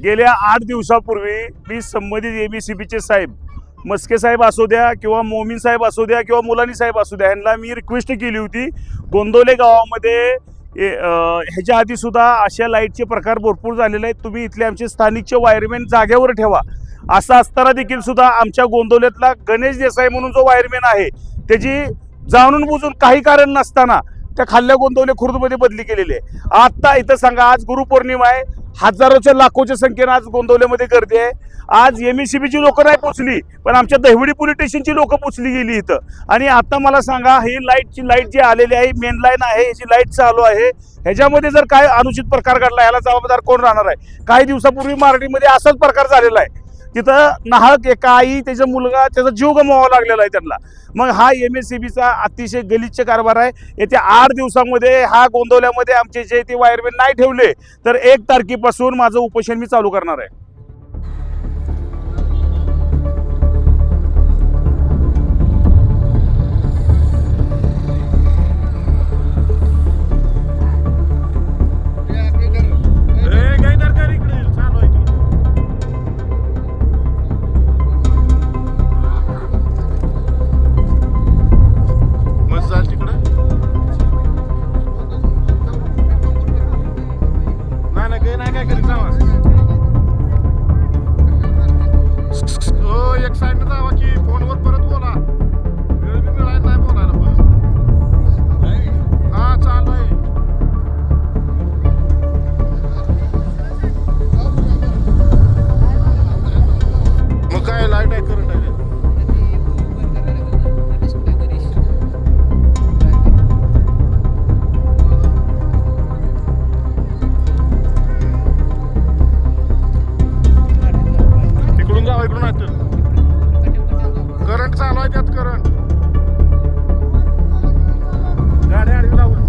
गेल्या 8 दिवसापूर्वी मी संबंधित एबीसीबीचे साहेब मस्के साहेब असू द्या किंवा मोमीन साहेब असू द्या किंवा मुलानी साहेब असू द्या यांना मी रिक्वेस्ट केली होती. गोंदवले गावामध्ये ह्याच्या आधी सुद्धा अशा लाईटचे प्रकार भरपूर झालेले आहेत. तुम्ही इथले आमचे स्थानिकचे वायरमॅन जागेवर ठेवा. असं असताना देखील सुद्धा आमच्या गोंदवल्यातला गणेश देसाई म्हणून जो वायरमॅन आहे त्याची जाणून बुजून काही कारण नसताना त्या खाल्ल्या गोंदवले खुर्दमध्ये बदली केलेली आहे. आता इथं सांगा, आज गुरुपौर्णिमा आहे, हजारोच्या लाखोच्या संख्येनं आज गोंदवल्यामध्ये गर्दी आहे. आज एमएससीबीची लोक नाही पोचली, पण आमच्या दहिवडी पोलीस स्टेशनची लोक पोचली गेली इथं. आणि आता मला सांगा, ही लाईट जी आलेली आहे, मेन लाईन आहे, याची लाईट चालू आहे, ह्याच्यामध्ये जर काय अनुचित प्रकार घडला याला जबाबदार कोण राहणार आहे? काही दिवसापूर्वी मराठीमध्ये असाच प्रकार झालेला आहे. तिथं नाहक एका आई, त्याचा मुलगा, त्याचा जीव गमवावा लागलेला आहे त्यांना. मग हा एमएससीबीचा अतिशय गलिच्छ कारभार आहे. येत्या 8 दिवसामध्ये हा गोंदवल्यामध्ये आमचे जे ते वायरमॅन नाही ठेवले तर 1 तारखेपासून माझं उपोषण मी चालू करणार आहे. एक साईडनं जावा की फोनवर परत बोला. वेळ बी मिळायला नाही बोलायला परत. हा चालू आहे. मग काय लाईट आहे, करंट आहे. इकडून जावा, इकडून आटल. करंट चालू आहे, त्यात करंट. गाडी आडवी लावली.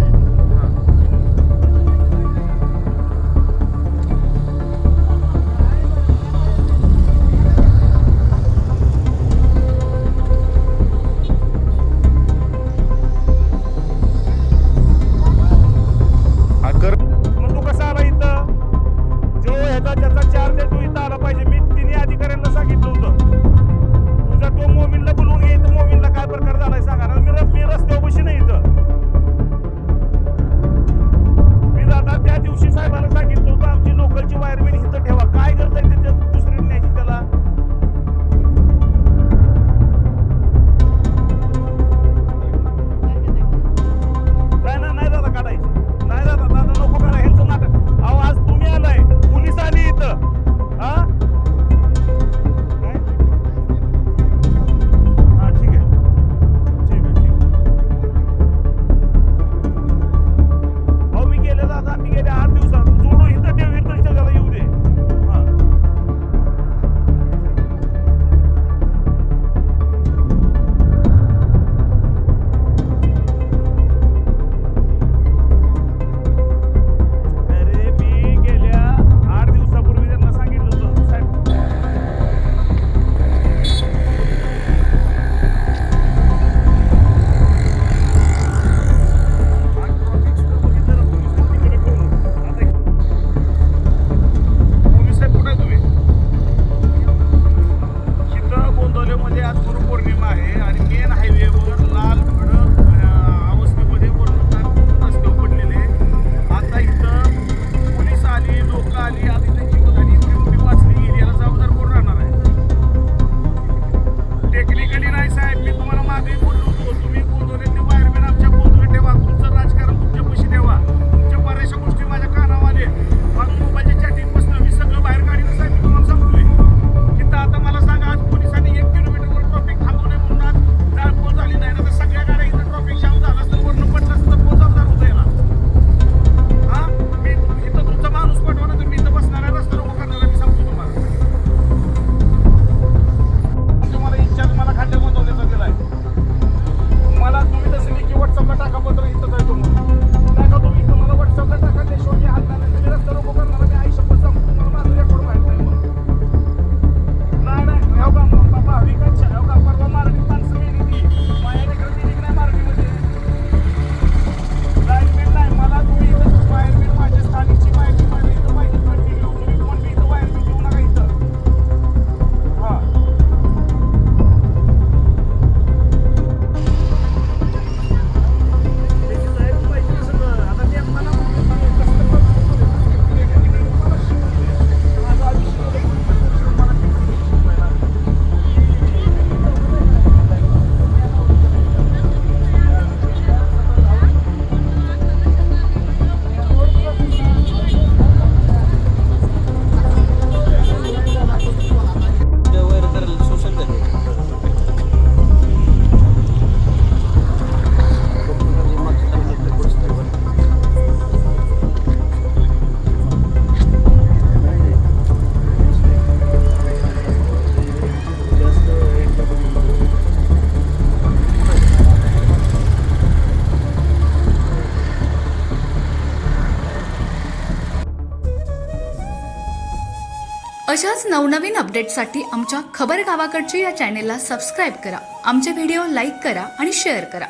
अशाच नवनवीन अपडेटसाठी आमच्या खबर गावाकडची या चॅनेलला सबस्क्राईब करा. आमचे व्हिडिओ लाईक करा आणि शेअर करा.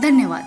धन्यवाद.